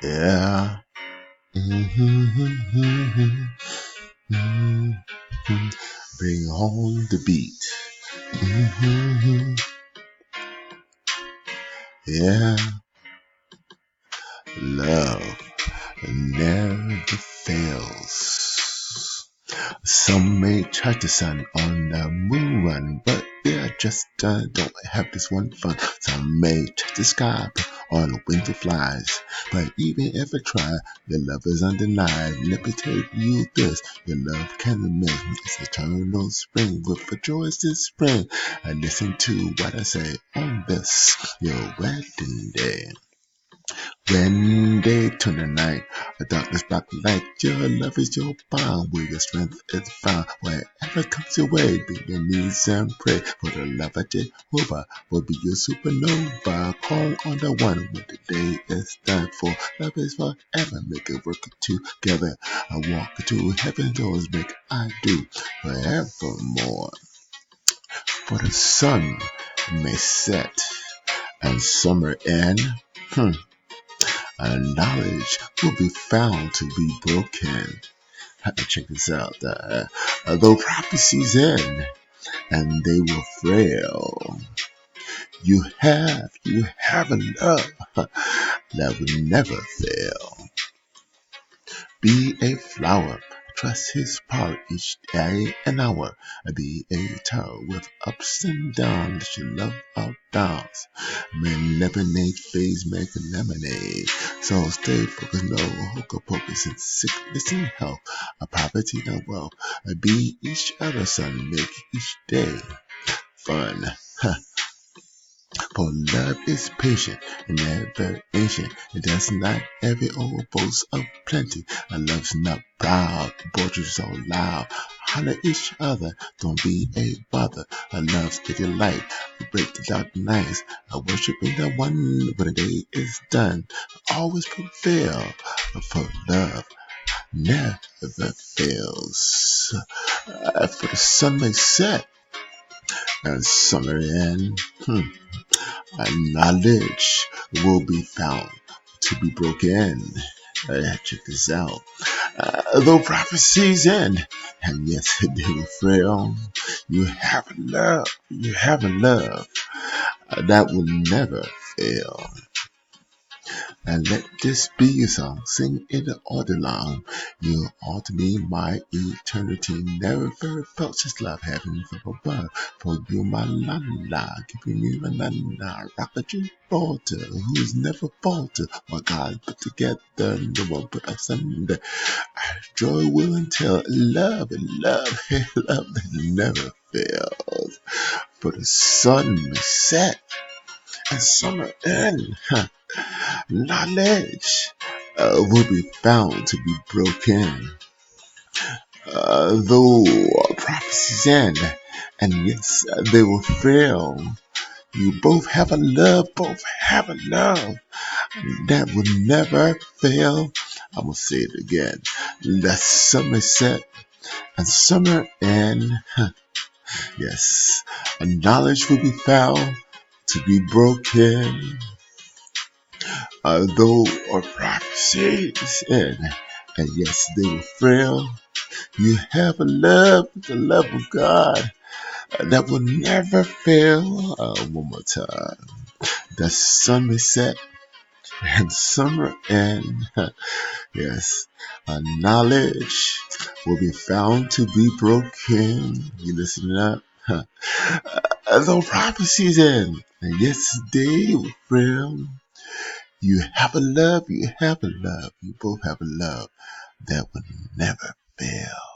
Yeah. Mhm. Bring on the beat. Mhm. Yeah. Love never fails. Some may try to sun on the moon run, but they just don't have this one fun. Some may touch the sky on the wing to flies, but even if I try, your love is undenied. Let me tell you this, your love can remain. It's eternal spring with a joyous this spring. And listen to what I say on this, your wedding day. When day turn to night, a darkness black light, your love is your bond, where your strength is found. Wherever comes your way, bend your knees and pray for the love of Jehovah will be your supernova. Call on the one when the day is done, for love is forever. Make it work together. I walk to heaven's doors, make I do forevermore. For the sun may set and summer end. And knowledge will be found to be broken. Check this out. Though prophecies end and they will frail, you have a love that will never fail. Be a flower, trust his power each day and hour. Be a tower with ups and downs, your love outbounds. May lemonade phase make lemonade. So stay focused, no hocus pocus in sickness and health, a poverty and wealth. Be each other's son, make each day fun. For love is patient and never ancient. It does not every old boast of plenty. A love's not proud, boastful so loud. Holler each other, don't be a bother. A love's a delight, we break the dark nights. A worshiping the one when the day is done. Always prevail, for love never fails. For the sun may set and summer end. And knowledge will be found to be broken. Check this out. Though prophecies end, and yes, they will frail, you have a love that will never fail. And let this be your song. Sing it all day long. You ought to be my eternity. Never felt such love heaven from above. For you, my la la, giving me my la la. Rocket you daughter, who's never falter. What God put together, no one put us under. Joy will and tell, love and love, love that never fails. For the sun may set and summer end. Knowledge will be found to be broken. Though prophecies end, and yes, they will fail. You both have a love that will never fail. I'm gonna say it again. Let summer set and summer end. Yes, and knowledge will be found to be broken. Though our prophecies end, and yes, they will fail. You have a love, the love of God, that will never fail. One more time. The sun may set and summer end. Yes, knowledge will be found to be broken. You listen up. Though prophecies end, and yes, they will fail. You have a love, you both have a love that will never fail.